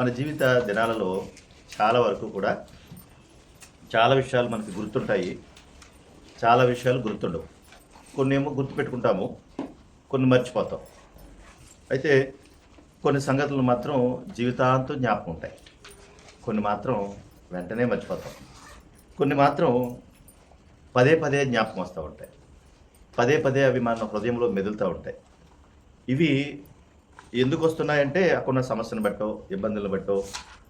మన జీవిత దినాలలో చాలా వరకు కూడా చాలా విషయాలు మనకి గుర్తుంటాయి, చాలా విషయాలు గుర్తుండవు. కొన్ని ఏమో గుర్తుపెట్టుకుంటాము, కొన్ని మర్చిపోతాం. అయితే కొన్ని సంగతులు మాత్రం జీవితాంతం జ్ఞాపకం ఉంటాయి, కొన్ని మాత్రం వెంటనే మర్చిపోతాం, కొన్ని మాత్రం పదే పదే జ్ఞాపకం వస్తూ ఉంటాయి, పదే పదే అవి మన హృదయంలో మెదులుతూ ఉంటాయి. ఇవి ఎందుకు వస్తున్నాయంటే అక్కడున్న సమస్యను బట్టో ఇబ్బందులను బట్టో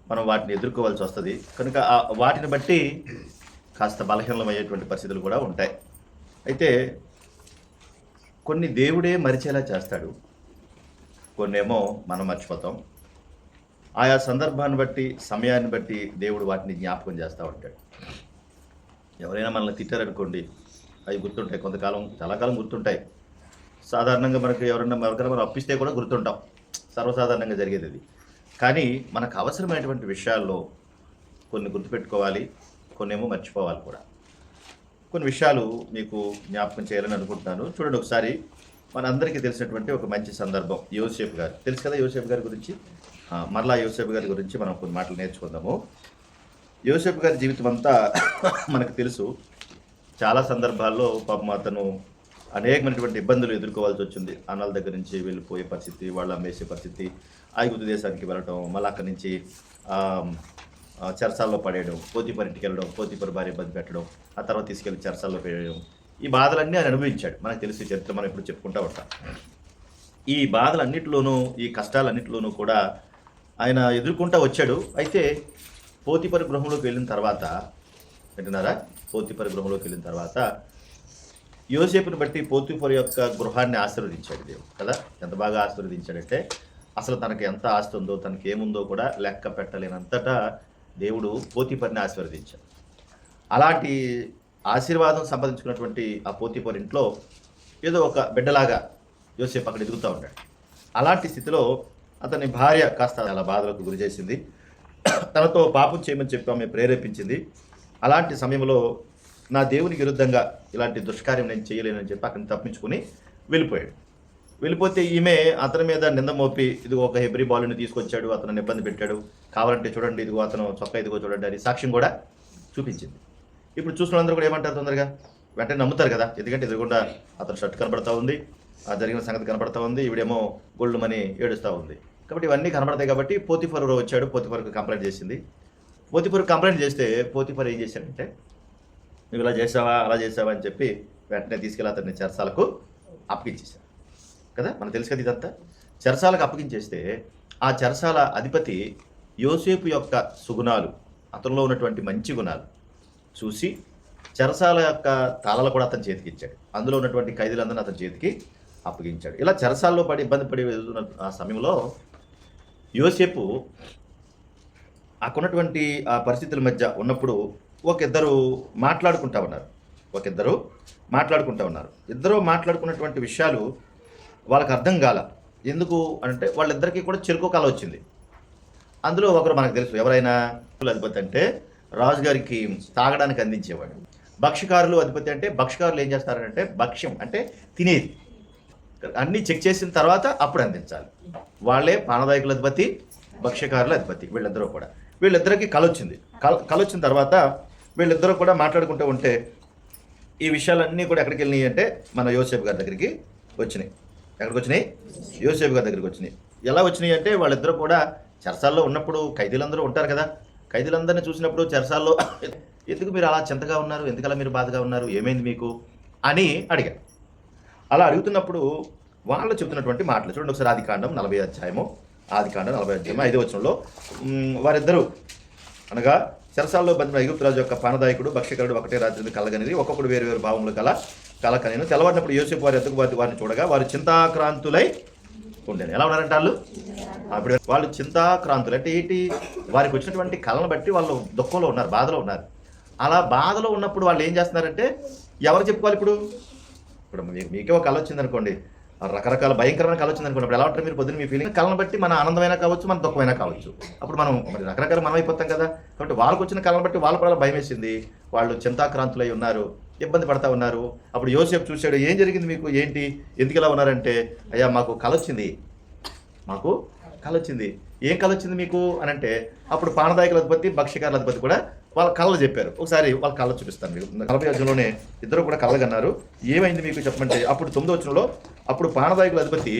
మనం వాటిని ఎదుర్కోవాల్సి వస్తుంది. కనుక వాటిని బట్టి కాస్త బలహీనమయ్యేటువంటి పరిస్థితులు కూడా ఉంటాయి. అయితే కొన్ని దేవుడే మరిచేలా చేస్తాడు, కొన్నేమో మనం మర్చిపోతాం. ఆయా సందర్భాన్ని బట్టి సమయాన్ని బట్టి దేవుడు వాటిని జ్ఞాపకం చేస్తూ ఉంటాడు. ఎవరైనా మనల్ని తిట్టారనుకోండి, అవి గుర్తుంటాయి, కొంతకాలం చాలా కాలం గుర్తుంటాయి. సాధారణంగా మనకు ఎవరైనా మనం అప్పిస్తే కూడా గుర్తుంటాం, సర్వసాధారణంగా జరిగేది అది. కానీ మనకు అవసరమైనటువంటి విషయాల్లో కొన్ని గుర్తుపెట్టుకోవాలి, కొన్నేమో మర్చిపోవాలి కూడా. కొన్ని విషయాలు మీకు జ్ఞాపకం చేయాలని అనుకుంటున్నాను. చూడండి ఒకసారి, మనందరికీ తెలిసినటువంటి ఒక మంచి సందర్భం యోసేపు గారు. తెలుసు కదా యోసేపు గారి గురించి. మరలా యోసేపు గారి గురించి మనం కొన్ని మాటలు నేర్చుకుందాము. యోసేపు గారి జీవితం అంతా మనకు తెలుసు. చాలా సందర్భాల్లో పాపం అతను అనేకమైనటువంటి ఇబ్బందులు ఎదుర్కోవాల్సి వచ్చింది. అన్నల దగ్గర నుంచి వెళ్ళిపోయే పరిస్థితి, వాళ్ళు అమ్మేసే పరిస్థితి, ఐగుప్తు దేశానికి వెళ్ళడం, మళ్ళీ అక్కడి నుంచి చెరసాల్లో పడేయడం, పోతీఫర్ ఇంటికి వెళ్ళడం, పోతీఫర్ భార్య ఇబ్బంది పెట్టడం, ఆ తర్వాత తీసుకెళ్ళి చెరసాల్లో పెట్టడం. ఈ బాధలన్నీ ఆయన అనుభవించాడు. మనకు తెలిసి చరిత్ర మనం ఇప్పుడు చెప్పుకుంటూ ఉంటాం. ఈ బాధలన్నింటిలోనూ, ఈ కష్టాలన్నింటిలోనూ కూడా ఆయన ఎదుర్కొంటూ వచ్చాడు. అయితే పోతీఫర్ గృహంలోకి వెళ్ళిన తర్వాత, వింటున్నారా, పోతీఫర్ గృహంలోకి వెళ్ళిన తర్వాత యోసేపుని బట్టి పోతీఫర్ యొక్క గృహాన్ని ఆశీర్వదించాడు దేవుడు కదా. ఎంత బాగా ఆశీర్వదించాడంటే అసలు తనకి ఎంత ఆస్తి ఉందో, తనకి ఏముందో కూడా లెక్క పెట్టలేనంతటా దేవుడు పోతీఫర్ని ఆశీర్వదించాడు. అలాంటి ఆశీర్వాదం సంపాదించుకున్నటువంటి ఆ పోతీఫర్ ఇంట్లో ఏదో ఒక బిడ్డలాగా యోసేపు అక్కడ ఎదుగుతూ ఉంటాడు. అలాంటి స్థితిలో అతని భార్య కాస్త చాలా బాధలకు గురి చేసింది, తనతో పాపం చేయమని చెప్పి ఆమె ప్రేరేపించింది. అలాంటి సమయంలో నా దేవునికి విరుద్ధంగా ఇలాంటి దుష్కార్యం నేను చేయలేనని చెప్పి అక్కడిని తప్పించుకుని వెళ్ళిపోయాడు. వెళ్ళిపోతే ఈమె అతని మీద నింద మోపి, ఇదిగో ఒక హెబ్రీ బాలుని తీసుకొచ్చాడు, అతను ఇబ్బంది పెట్టాడు, కావాలంటే చూడండి, ఇదిగో అతను చొక్కా, ఇదిగో చూడండి అని సాక్ష్యం కూడా చూపించింది. ఇప్పుడు చూసిన వాళ్ళందరూ కూడా ఏమంటారు, తొందరగా వెంటనే నమ్ముతారు కదా. ఎందుకంటే ఎదురుగుండా అతను షర్ట్ కనబడతా ఉంది, ఆ జరిగిన సంగతి కనబడతా ఉంది, ఈవిడేమో గోల్డ్ మనీ ఏడుస్తూ ఉంది. కాబట్టి ఇవన్నీ కనబడతాయి. కాబట్టి పోతీఫర్ వచ్చాడు, పోతీఫర్కు కంప్లైంట్ చేసింది. పోతీఫర్ కంప్లైంట్ చేస్తే పోతీఫర్ ఏం చేశాడంటే, నువ్వు ఇలా చేసావా, అలా చేసావా అని చెప్పి వెంటనే తీసుకెళ్ళి అతన్ని చెరసాలకు అప్పగించేశారు కదా. మనకు తెలుసు కదా ఇదంతా. చెరసాలకు అప్పగించేస్తే ఆ చెరసాల అధిపతి యోసేపు యొక్క సుగుణాలు, అతనిలో ఉన్నటువంటి మంచి గుణాలు చూసి చెరసాల యొక్క తాళాలు కూడా అతని చేతికి ఇచ్చాడు. అందులో ఉన్నటువంటి ఖైదీలందరినీ అతని చేతికి అప్పగించాడు. ఇలా చెరసాల్లో పడి ఇబ్బంది పడి వెళ్తున్న ఆ సమయంలో యోసేపు అక్కడున్నటువంటి ఆ పరిస్థితుల మధ్య ఉన్నప్పుడు ఇద్దరు మాట్లాడుకుంటూ ఉన్నారు. ఇద్దరు మాట్లాడుకున్నటువంటి విషయాలు వాళ్ళకి అర్థం కాల. ఎందుకు అంటే వాళ్ళిద్దరికీ కూడా చెరుకు కళ వచ్చింది. అందులో ఒకరు మనకు తెలుసు, ఎవరైనా అధిపతి అంటే రాజుగారికి తాగడానికి అందించేవాడు. భక్ష్యకారులు అధిపతి అంటే భక్ష్యకారులు ఏం చేస్తారంటే భక్ష్యం అంటే తినేది అన్నీ చెక్ చేసిన తర్వాత అప్పుడు అందించాలి. వాళ్ళే పానదాయకుల అధిపతి, భక్ష్యకారుల అధిపతి. వీళ్ళిద్దరికీ కళ వచ్చిన తర్వాత వీళ్ళిద్దరూ కూడా మాట్లాడుకుంటూ ఉంటే ఈ విషయాలన్నీ కూడా ఎక్కడికి వెళ్ళినాయి అంటే మన యోసేపు గారి దగ్గరికి వచ్చినాయి. ఎక్కడికి వచ్చినాయి? యోసేపు గారి దగ్గరికి వచ్చినాయి. ఎలా వచ్చినాయి అంటే వాళ్ళిద్దరూ కూడా చెరసాల్లో ఉన్నప్పుడు ఖైదీలందరూ ఉంటారు కదా, ఖైదీలందరినీ చూసినప్పుడు చెరసాల్లో ఎందుకు మీరు అలా చింతగా ఉన్నారు, ఎందుకలా మీరు బాధగా ఉన్నారు, ఏమైంది మీకు అని అడిగారు. అలా అడుగుతున్నప్పుడు వాళ్ళు చెప్తున్నటువంటి మాటలు చూడండి ఒకసారి. ఆదికాండం 40 అధ్యాయము 5వ వచనంలో వారిద్దరూ అనగా చెరసాల్లో బంధిన ఐగుప్తు రాజు యొక్క పానదాయకుడు భక్ష్యకరుడు ఒకటే రాత్రి కలగనిది, ఒక్కొక్కడు వేరు వేరు భావములు కల కనీను. తెల్లవారినప్పుడు యోసేపు వారి ఎత్తుకు వారిని చూడగా వారు చింతాక్రాంతులై ఉండేది. ఎలా ఉన్నారంటే అప్పుడు వాళ్ళు చింతాక్రాంతులు అంటే ఏంటి, వారికి వచ్చినటువంటి కళను బట్టి వాళ్ళు దుఃఖంలో ఉన్నారు, బాధలో ఉన్నారు. అలా బాధలో ఉన్నప్పుడు వాళ్ళు ఏం చేస్తున్నారంటే ఎవరు చెప్పుకోవాలి? ఇప్పుడు మీకే ఒక కళ వచ్చిందనుకోండి, రకరకాల భయంకరమైన కళ వచ్చిందనుకోండి, అప్పుడు ఎలా ఉంటారు మీరు? పొద్దున్న మీ ఫీలింగ్ కళను బట్టి మన ఆనందమైనా కావచ్చు, మన దుఃఖమైనా కావచ్చు. అప్పుడు మనం రకరకాల మనం అయిపోతాం కదా. కాబట్టి వాళ్ళకు వచ్చిన కళను బట్టి వాళ్ళు కూడా భయం వేసింది, వాళ్ళు చింతాక్రాంతులై ఉన్నారు, ఇబ్బంది పడతా ఉన్నారు. అప్పుడు యోసేపు చూశాడు, ఏం జరిగింది మీకు, ఏంటి, ఎందుకు ఇలా ఉన్నారంటే, అయ్యా మాకు కళ వచ్చింది. ఏం కళ వచ్చింది మీకు అని అంటే, అప్పుడు పానదాయకుల అధిపతి భక్ష్యకారుల అధిపతి కూడా వాళ్ళ కళలు చెప్పారు. ఒకసారి వాళ్ళ కళ చూపిస్తాను మీకు. 40వ అధ్యాయంలోనే ఇద్దరు కూడా కళలు కన్నారు. ఏమైంది మీకు చెప్పమంటే, అప్పుడు 9వ వచనంలో అప్పుడు పానదాయకుల అధిపతి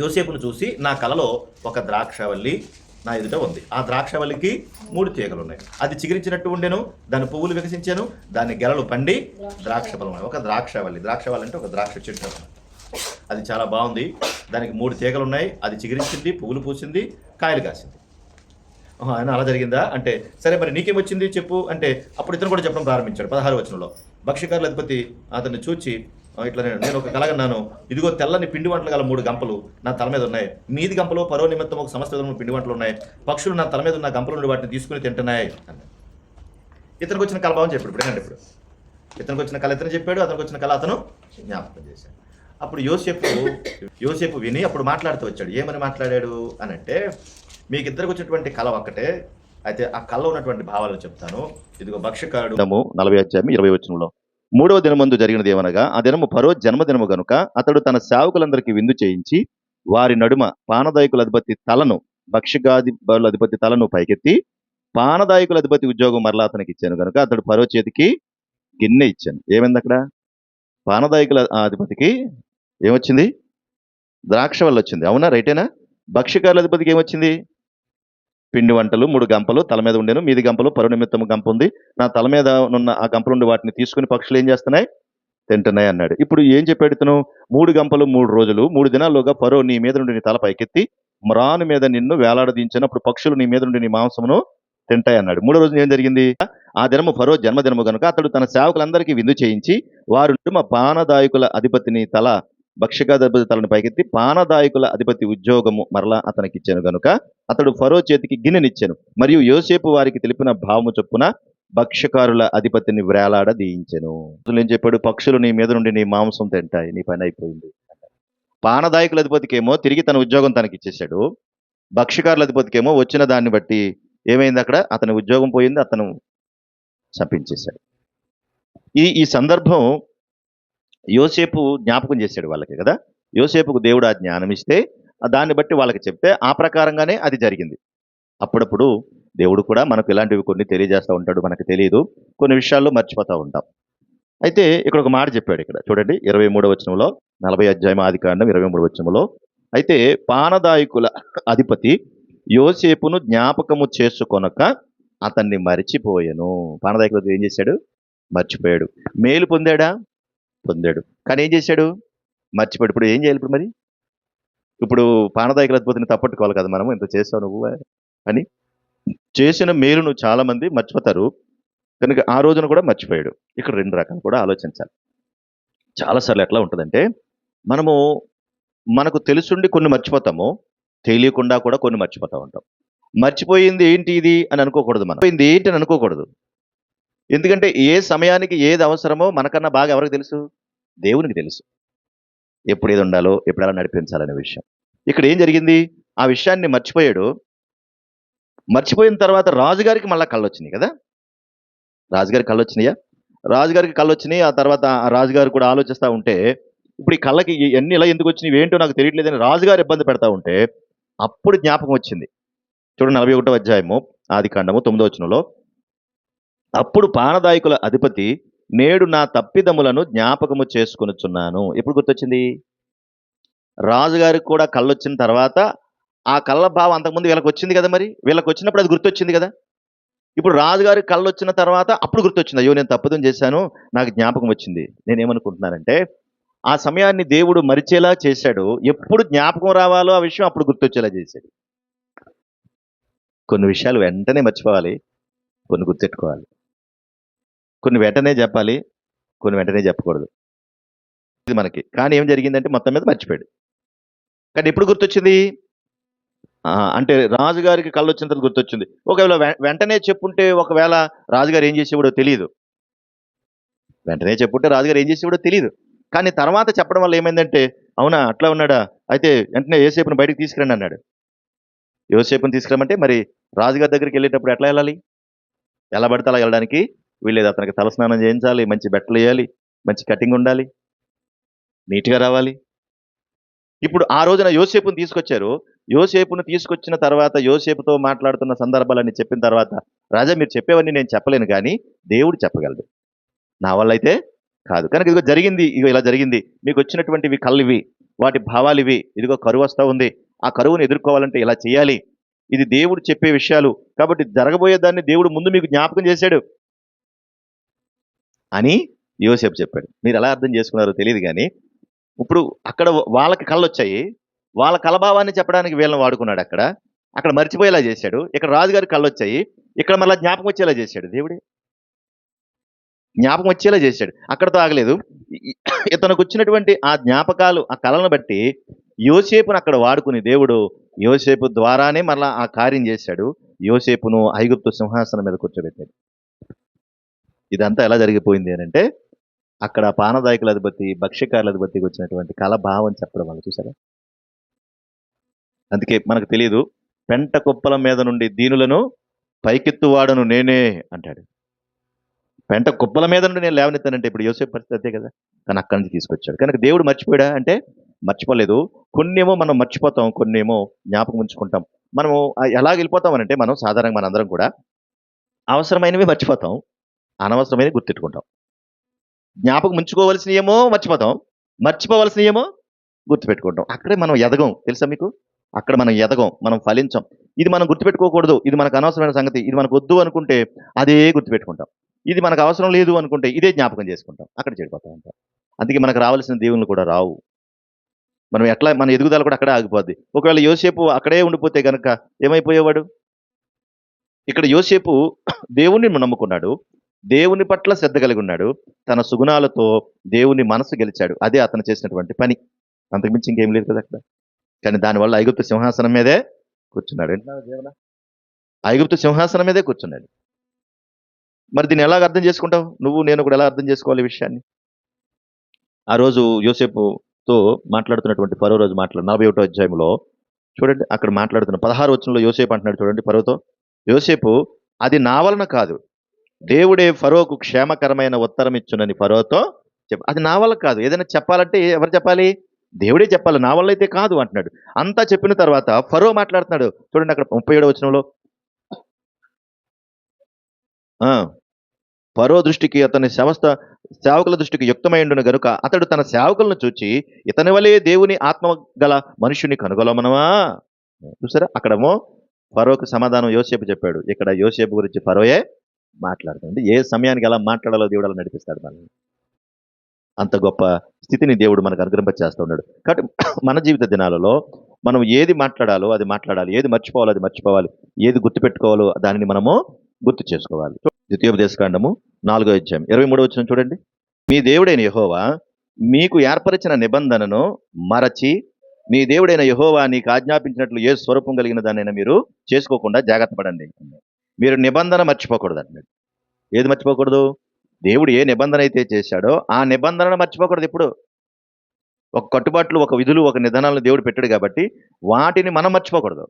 యోసేపును చూసి, నా కలలో ఒక ద్రాక్షవల్లి నా ఎదుట ఉంది. ఆ ద్రాక్షవల్లికి 3 తీగలు ఉన్నాయి. అది చిగురించినట్టు ఉండెను, దాని పువ్వులు వికసించాను, దాని గెలలు పండి ద్రాక్ష ఫలం. ఒక ద్రాక్షవల్లి అంటే ఒక ద్రాక్ష చెట్టు. అది చాలా బాగుంది. దానికి 3 తీగలు ఉన్నాయి. అది చిగురించింది, పువ్వులు పూసింది, కాయలు కాసింది. ఆయన అలా జరిగిందా అంటే, సరే మరి నీకేమొచ్చింది చెప్పు అంటే, అప్పుడు ఇతను కూడా చెప్పడం ప్రారంభించాడు. 16వ వచనంలో భక్ష్యకారుల అధిపతి అతన్ని చూచి, ఇట్లా నేను ఒక కలగన్నాను, ఇదిగో తెల్లని పిండి వంటలు గల 3 గంపలు నా తల మీద ఉన్నాయి. మీది గంపలో పరో నిమిత్తం ఒక సమస్త విధమైన పిండి వంటలు ఉన్నాయి. పక్షులు నా తల మీద ఉన్న గంపల నుండి వాటిని తీసుకుని తింటున్నాయి అన్నాడు. ఇతనికి వచ్చిన కళ భావం చెప్పాడు. ఇప్పుడు ఇతనికి వచ్చిన కళ ఇతను చెప్పాడు, అతనికి వచ్చిన కళ అతను జ్ఞాపకం చేశాడు. అప్పుడు యోసేపు విని అప్పుడు మాట్లాడుతూ వచ్చాడు. ఏమని మాట్లాడాడు అని అంటే, మీకు ఇద్దరికి వచ్చినటువంటి కళ ఒక్కటే, అయితే ఆ కళలో ఉన్నటువంటి భావాలను చెప్తాను. ఇదిగో భక్ష్యకారుడు 40వ అధ్యాయం 20వ వచనంలో, 3వ దినమందు జరిగినది ఏమనగా, ఆ దినము ఫరో జన్మదినము గనుక అతడు తన సేవకులందరికీ విందు చేయించి వారి నడుమ పానదాయకుల అధిపతి తలను భక్ష్యకారుల అధిపతి తలను పైకెత్తి పానదాయకుల అధిపతి ఉద్యోగం మరలా అతనికి ఇచ్చాను కనుక అతడు ఫరో చేతికి గిన్నె ఇచ్చాను. ఏమైంది అక్కడ? పానదాయకుల అధిపతికి ఏమొచ్చింది? ద్రాక్ష వల్ల వచ్చింది. అవునా? రైటేనా? భక్ష్యకారుల అధిపతికి ఏమొచ్చింది? పిండి వంటలు 3 గంపలు తల మీద ఉండేను, మీది గంపలు పరో నిమిత్తము గంప ఉంది, నా తల మీద ఉన్న ఆ గంపల నుండి వాటిని తీసుకుని పక్షులు ఏం చేస్తున్నాయి? తింటున్నాయి అన్నాడు. ఇప్పుడు ఏం చెప్పాడు ఇతను? 3 గంపలు 3 రోజులు, 3 దినాల్లోగా ఫరో నీ మీద నుండి నీ తల పైకెత్తి మ్రాను మీద నిన్ను వేలాడదీంచను, అప్పుడు పక్షులు నీ మీద నుండి నీ మాంసమును తింటాయి అన్నాడు. 3వ రోజున ఏం జరిగింది? ఆ దినము ఫరో జన్మదినము గనుక అతడు తన సేవకులందరికీ విందు చేయించి వారు మా పానదాయకుల అధిపతిని తల భక్ష్యకారుల తలను పైకెత్తి పానదాయకుల అధిపతి ఉద్యోగము మరలా అతనికి ఇచ్చాను గనుక అతడు ఫరో చేతికి గిన్నెనిచ్చాను. మరియు యోసేపు వారికి తెలిపిన భావము చొప్పున భక్ష్యకారుల అధిపతిని వేలాడ దీయించెను. ఏం చెప్పాడు? పక్షులు నీ మీద నుండి నీ మాంసం తింటాయి, నీ పని అయిపోయింది. పానదాయకుల అధిపతికి ఏమో తిరిగి తన ఉద్యోగం తనకి ఇచ్చేశాడు. భక్ష్యకారుల అధిపతికి ఏమో వచ్చిన దాన్ని బట్టి ఏమైంది? అక్కడ అతని ఉద్యోగం పోయింది, అతను చంపించేశాడు. ఈ సందర్భం యోసేపు జ్ఞాపకం చేశాడు వాళ్ళకి కదా. యోసేపుకు దేవుడు ఆ జ్ఞానం ఇస్తే దాన్ని బట్టి వాళ్ళకి చెప్తే ఆ ప్రకారంగానే అది జరిగింది. అప్పుడప్పుడు దేవుడు కూడా మనకు ఇలాంటివి కొన్ని తెలియజేస్తూ ఉంటాడు. మనకు తెలియదు, కొన్ని విషయాల్లో మర్చిపోతూ ఉంటాం. అయితే ఇక్కడ ఒక మాట చెప్పాడు. ఇక్కడ చూడండి 23వ వచనంలో, 40వ అధ్యాయం ఆదికాండం 23వ వచనంలో, అయితే పానదాయకుల అధిపతి యోసేపును జ్ఞాపకము చేసుకొనక అతన్ని మరిచిపోయాను. పానదాయకుల ఏం చేశాడు? మర్చిపోయాడు. మేలు పొందాడా? పొందాడు. కానీ ఏం చేశాడు? మర్చిపోయాడు. ఇప్పుడు ఏం చేయాలి? ఇప్పుడు మరి ఇప్పుడు పానదాయకుల అధిపతిని తప్పట్టుకోవాలి కదా మనం, ఇంత చేసావు నువ్వు అని. చేసిన మేలును చాలా మంది మర్చిపోతారు కనుక ఆ రోజున కూడా మర్చిపోయాడు. ఇక్కడ 2 రకాలు కూడా ఆలోచించాలి. చాలాసార్లు ఎట్లా ఉంటుందంటే, మనకు తెలుసుండి కొన్ని మర్చిపోతాము, తెలియకుండా కూడా కొన్ని మర్చిపోతూ ఉంటాం. మర్చిపోయింది ఏంటి ఇది అని అనుకోకూడదు. మనం పోయింది ఏంటి అని అనుకోకూడదు. ఎందుకంటే ఏ సమయానికి ఏది అవసరమో మనకన్నా బాగా ఎవరికి తెలుసు? దేవునికి తెలుసు. ఎప్పుడు ఏది ఉండాలో, ఎప్పుడు ఎలా నడిపించాలనే విషయం. ఇక్కడ ఏం జరిగింది? ఆ విషయాన్ని మర్చిపోయాడు. మర్చిపోయిన తర్వాత రాజుగారికి మళ్ళీ కళ్ళు వచ్చినాయి కదా. రాజుగారికి కళ్ళు వచ్చినాయా? రాజుగారికి కళ్ళు వచ్చినాయి. ఆ తర్వాత ఆ రాజుగారు కూడా ఆలోచిస్తూ ఉంటే, ఇప్పుడు ఈ కళ్ళకి ఎన్ని ఇలా ఎందుకు వచ్చినాయి, ఏంటో నాకు తెలియట్లేదని రాజుగారు ఇబ్బంది పెడతా ఉంటే అప్పుడు జ్ఞాపకం వచ్చింది. చూడండి 41వ అధ్యాయము ఆదికాండము 9వ వచనంలో, అప్పుడు పానదాయకుల అధిపతి నేడు నా తప్పిదములను జ్ఞాపకము చేసుకొనుచున్నాను. ఎప్పుడు గుర్తొచ్చింది? రాజుగారికి కూడా కళ్ళొచ్చిన తర్వాత ఆ కళ్ళ భావం అంతకుముందు వీళ్ళకి వచ్చింది కదా. మరి వీళ్ళకి వచ్చినప్పుడు అది గుర్తొచ్చింది కదా. ఇప్పుడు రాజుగారికి కళ్ళు వచ్చిన తర్వాత అప్పుడు గుర్తొచ్చింది, అయ్యో నేను తప్పిదం చేశాను, నాకు జ్ఞాపకం వచ్చింది. నేనేమనుకుంటున్నానంటే, ఆ సమయాన్ని దేవుడు మరిచేలా చేశాడు. ఎప్పుడు జ్ఞాపకం రావాలో ఆ విషయం అప్పుడు గుర్తొచ్చేలా చేశాడు. కొన్ని విషయాలు వెంటనే మర్చిపోవాలి, కొన్ని గుర్తెట్టుకోవాలి. కొన్ని వెంటనే చెప్పాలి, కొన్ని వెంటనే చెప్పకూడదు. ఇది మనకి. కానీ ఏం జరిగిందంటే మొత్తం మీద మర్చిపోయాడు. కానీ ఎప్పుడు గుర్తొచ్చింది? అంటే రాజుగారికి కళ్ళు వచ్చిన తర్వాత గుర్తొచ్చింది. ఒకవేళ వెంటనే చెప్పుంటే ఒకవేళ రాజుగారు ఏం చేసేవాడో తెలియదు. వెంటనే చెప్పుంటే రాజుగారు ఏం చేసేవాడో తెలియదు. కానీ తర్వాత చెప్పడం వల్ల ఏమైందంటే, అవునా అట్లా ఉన్నాడా, అయితే వెంటనే యోసేపుని బయటకు తీసుకురండి అన్నాడు. యోసేపుని తీసుకురమ్మంటే మరి రాజుగారి దగ్గరికి వెళ్ళేటప్పుడు ఎట్లా వెళ్ళాలి? ఎలా పడితే అలా వెళ్ళడానికి వీళ్ళేది. అతనికి తలస్నానం చేయించాలి, మంచి బట్టలు వేయాలి, మంచి కటింగ్ ఉండాలి, నీట్గా రావాలి. ఇప్పుడు ఆ రోజున యోసేపుని తీసుకొచ్చారు. యోసేపును తీసుకొచ్చిన తర్వాత యోసేపుతో మాట్లాడుతున్న సందర్భాలన్నీ చెప్పిన తర్వాత, రాజా మీరు చెప్పేవన్నీ నేను చెప్పలేను కానీ దేవుడు చెప్పగలడు. నా వల్ల అయితే కాదు. కనుక ఇదిగో జరిగింది, ఇగో ఇలా జరిగింది. మీకు వచ్చినటువంటివి కళ్ళివి, వాటి భావాలివి. ఇదిగో కరువు వస్తా ఉంది. ఆ కరువును ఎదుర్కోవాలంటే ఇలా చేయాలి. ఇది దేవుడు చెప్పే విషయాలు. కాబట్టి జరగబోయే దాన్ని దేవుడు ముందు మీకు జ్ఞాపకం చేశాడు అని యోసేపు చెప్పాడు. మీరు ఎలా అర్థం చేసుకున్నారో తెలియదు గానీ, ఇప్పుడు అక్కడ వాళ్ళకి కళ్ళొచ్చాయి. వాళ్ళ కలభావాన్ని చెప్పడానికి వీళ్ళని వాడుకున్నాడు అక్కడ. అక్కడ మర్చిపోయేలా చేశాడు. ఇక్కడ రాజుగారికి కళ్ళొచ్చాయి. ఇక్కడ మళ్ళా జ్ఞాపకం వచ్చేలా చేశాడు దేవుడే. జ్ఞాపకం వచ్చేలా చేశాడు. అక్కడితో ఆగలేదు. ఇతనికొచ్చినటువంటి ఆ జ్ఞాపకాలు, ఆ కళలను బట్టి యోసేపును అక్కడ వాడుకుని దేవుడు యోసేపు ద్వారానే మరలా ఆ కార్యం చేశాడు. యోసేపును ఐగుప్తు సింహాసనం మీద కూర్చోబెట్టాడు. ఇదంతా ఎలా జరిగిపోయింది అనంటే, అక్కడ పానదాయకుల అధిపతి, భక్ష్యకారుల అధిపతికి వచ్చినటువంటి కళ భావం చెప్పడం వల్ల చూసారా? అందుకే మనకు తెలియదు. పెంట కుప్పల మీద నుండి దీనులను పైకెత్తువాడను నేనే అంటాడు. పెంట కుప్పల మీద నుండి నేను లేవనెత్తానంటే ఇప్పుడు యోసేపు పరిస్థితి అదే కదా. కానీ అక్కడి నుంచి తీసుకొచ్చాడు. కనుక దేవుడు మర్చిపోయాడా అంటే మర్చిపోలేదు. కొన్నేమో మనం మర్చిపోతాం, కొన్నేమో జ్ఞాపకం ఉంచుకుంటాం. మనము ఎలాగ వెళ్ళిపోతామనంటే మనం సాధారణంగా మనందరం కూడా అవసరమైనవి మర్చిపోతాం, అనవసరమైనవి గుర్తెట్టుకుంటాం. జ్ఞాపకం ఉంచుకోవలసినవి ఏమో మర్చిపోతాం, మర్చిపోవలసినవి ఏమో గుర్తుపెట్టుకుంటాం. అక్కడే మనం ఎదగం, తెలుసా మీకు? అక్కడ మనం ఎదగం, మనం ఫలించం. ఇది మనం గుర్తుపెట్టుకోకూడదు, ఇది మనకు అనవసరమైన సంగతి, ఇది మనకు వద్దు అనుకుంటే అదే గుర్తుపెట్టుకుంటాం. ఇది మనకు అవసరం లేదు అనుకుంటే ఇదే జ్ఞాపకం చేసుకుంటాం. అక్కడ చెడిపోతా ఉంటాం. అందుకే మనకు రావాల్సిన దేవుళ్ళు కూడా రావు. మనం ఎట్లా మన ఎదుగుదల కూడా అక్కడే ఆగిపోద్ది. ఒకవేళ యోసేపు అక్కడే ఉండిపోతే గనక ఏమైపోయేవాడు? ఇక్కడ యోసేపు దేవుణ్ణి నమ్ముకున్నాడు. దేవుని పట్ల శ్రద్ధ కలిగి ఉన్నాడు. తన సుగుణాలతో దేవుని మనసు గెలిచాడు. అదే అతను చేసినటువంటి పని. అంతకుమించి ఇంకేం లేదు కదా అక్కడ. కానీ దానివల్ల ఐగుప్తు సింహాసనం మీదే కూర్చున్నాడు. వింటున్నావా దేవుడా? ఐగుప్తు సింహాసనం మీదే కూర్చున్నాడు. మరి దీన్ని ఎలాగ అర్థం చేసుకుంటావు? నువ్వు నేను కూడా ఎలా అర్థం చేసుకోవాలి ఈ విషయాన్ని? ఆ రోజు యోసేపుతో మాట్లాడుతున్నటువంటి ఫరో రోజు 41వ అధ్యాయంలో చూడండి, అక్కడ మాట్లాడుతున్న 16 వచనంలో యోసేపు అంటున్నాడు చూడండి ఫరోతో. యోసేపు అది నా వలన కాదు, దేవుడే ఫరోకు క్షేమకరమైన ఉత్తరం ఇచ్చునని ఫరోతో చెప్పు. అది నా వల్ల కాదు. ఏదైనా చెప్పాలంటే ఎవరు చెప్పాలి? దేవుడే చెప్పాలి. నా వల్ల అయితే కాదు అంటున్నాడు. అంతా చెప్పిన తర్వాత ఫరో మాట్లాడుతున్నాడు చూడండి అక్కడ 37వ వచనంలో. ఆ ఫరో దృష్టికి అతని సేవకుల దృష్టికి యుక్తమైండును గనుక అతడు తన సేవకులను చూచి ఇతని వలే దేవుని ఆత్మ గల మనుషుని కనుగొలమనవా. చూసారా? అక్కడేమో ఫరోకు సమాధానం యోసేపు చెప్పాడు. ఇక్కడ యోసేపు గురించి ఫరోయే మాట్లాడుతుంది. ఏ సమయానికి ఎలా మాట్లాడాలో దేవుడు అలా నడిపిస్తాడు మనల్ని. అంత గొప్ప స్థితిని దేవుడు మనకు అనుగ్రహింపచేస్తూ ఉన్నాడు. కాబట్టి మన జీవిత దినాలలో మనం ఏది మాట్లాడాలో అది మాట్లాడాలి, ఏది మర్చిపోవాలో అది మర్చిపోవాలి, ఏది గుర్తుపెట్టుకోవాలో దానిని మనము గుర్తు చేసుకోవాలి. ద్వితీయోపదేశకాండము 4వ అధ్యాయం 23వ వచనం చూడండి. మీ దేవుడైన యెహోవా మీకు ఏర్పరిచిన నిబంధనను మరచి, మీ దేవుడైన యెహోవా నీకు ఆజ్ఞాపించినట్లు ఏ స్వరూపం కలిగిన దానైనా మీరు చేసుకోకుండా జాగ్రత్త పడండి. మీరు నిబంధన మర్చిపోకూడదు అంటున్నాడు. ఏది మర్చిపోకూడదు? దేవుడు ఏ నిబంధన అయితే చేశాడో ఆ నిబంధనను మర్చిపోకూడదు ఎప్పుడు. ఒక కట్టుబాట్లు, ఒక విధులు, ఒక నిధానాలను దేవుడు పెట్టాడు కాబట్టి వాటిని మనం మర్చిపోకూడదు.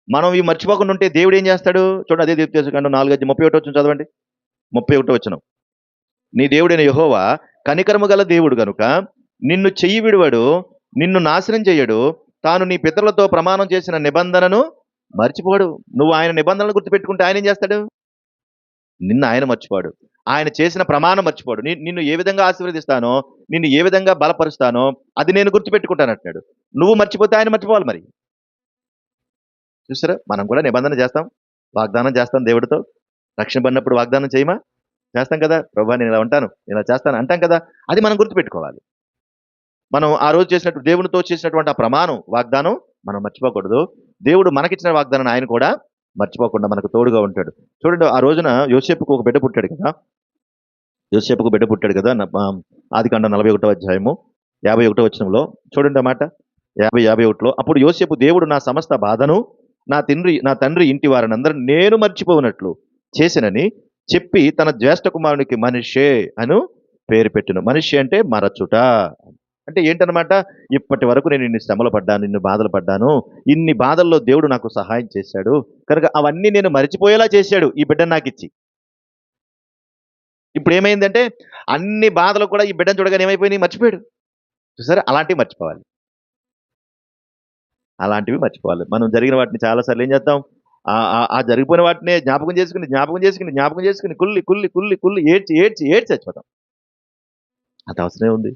మనం ఇవి మర్చిపోకుండా ఉంటే దేవుడు ఏం చేస్తాడు? చూడండి, అదే ద్వితీయోపదేశకాండం 4:31 వచనం చదవండి. 31వ వచనం. నీ దేవుడైన యెహోవా కనికరము గల దేవుడు గనుక నిన్ను చెయ్యి విడువడు, నిన్ను నాశనం చేయడు. తాను నీ పితరులతో ప్రమాణం చేసిన నిబంధనను మర్చిపోడు. నువ్వు ఆయన నిబంధనలు గుర్తుపెట్టుకుంటే ఆయన ఏం చేస్తాడు? నిన్ను ఆయన మర్చిపోడు. ఆయన చేసిన ప్రమాణం మర్చిపోడు. నిన్ను ఏ విధంగా ఆశీర్వదిస్తానో, నిన్ను ఏ విధంగా బలపరుస్తానో అది నేను గుర్తుపెట్టుకుంటానంటున్నాడు. నువ్వు మర్చిపోతే ఆయన మర్చిపోవాలి మరి. చూసారా? మనం కూడా నిబంధన చేస్తాం, వాగ్దానం చేస్తాం దేవుడితో. రక్షణ పడినప్పుడు వాగ్దానం చేయమా? చేస్తాం కదా. ప్రభువా నేను ఇలా ఉంటాను, ఇలా చేస్తాను అంటాం కదా. అది మనం గుర్తుపెట్టుకోవాలి. మనం ఆ రోజు చేసినట్టు దేవునితో చేసినటువంటి ఆ ప్రమాణం, వాగ్దానం మనం మర్చిపోకూడదు. దేవుడు మనకిచ్చిన వాగ్దానాన్ని ఆయన కూడా మర్చిపోకుండా మనకు తోడుగా ఉంటాడు. చూడండి, ఆ రోజున యోసేపుకు ఒక బిడ్డ పుట్టాడు కదా. యోసేపుకు బిడ్డ పుట్టాడు కదా. ఆదికాండం 41వ అధ్యాయము 51వ వచనంలో చూడండి ఆ మాట. 51లో అప్పుడు యోసేపు దేవుడు నా సమస్త బాధను నా తండ్రి ఇంటి వారినందరూ నేను మర్చిపోనట్లు చేసినని చెప్పి తన జ్యేష్ఠ కుమారునికి మనిషే అను పేరు పెట్టును. మనిషి అంటే మరచుట. అంటే ఏంటనమాట? ఇప్పటి వరకు నేను ఇన్ని శ్రమలు పడ్డాను, ఇన్ని బాధలు పడ్డాను, ఇన్ని బాధల్లో దేవుడు నాకు సహాయం చేశాడు కనుక అవన్నీ నేను మర్చిపోయేలా చేశాడు ఈ బిడ్డను నాకు ఇచ్చి. ఇప్పుడు ఏమైందంటే అన్ని బాధలు కూడా ఈ బిడ్డను చూడగానే ఏమైపోయినాయి? మర్చిపోయాడు. చూసారా? అలాంటివి మర్చిపోవాలి. అలాంటివి మర్చిపోవాలి. మనం జరిగిన వాటిని చాలాసార్లు ఏం చేద్దాం, ఆ జరిగిపోయిన వాటినే జ్ఞాపకం చేసుకుని, జ్ఞాపకం చేసుకుని, జ్ఞాపకం చేసుకుని కుళ్ళి, కుళ్ళి, కుళ్ళి, కుళ్ళి ఏడ్చి, ఏడ్చి, ఏడ్చి చచ్చిపోతాం. అంత అవసరమే ఉంది.